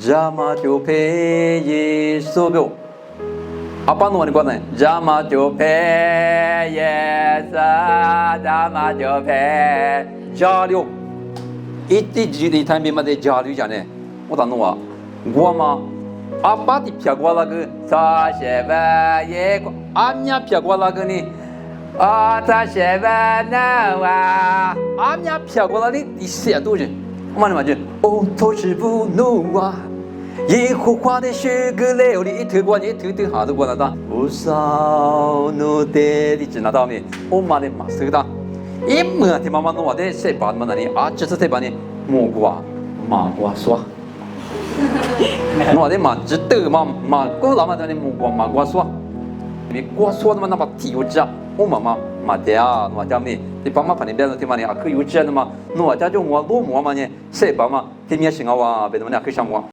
Jama jope ye sobo. Apa nu ni kuat ni? Jama jope ye sa jama jope jalio. Iti jadi time bima de jalio jane. Oda nu wa. Gua ma apa di pihak gua lagi sa sheba ye amnya pihak gua lagi ni. Ta sheba na wa amnya pihak gua lagi di siapa tu je. Mana macam? Oh, 头是不怒啊。野火花的雪格雷，我的一头光，一头头哈都过来的。不少努的，你知道没？我妈的马手的，一摸的妈妈弄我的谁把么那里啊？这是谁把你摸过马过说？我的马只得马过老妈的摸过马过说，你过说的嘛那把体有这，我妈妈马的啊，我家没，你爸妈怕你别人听嘛你啊，可有这的嘛？我家就我老母嘛呢，谁把嘛？天面行啊哇，别的嘛你可以上我。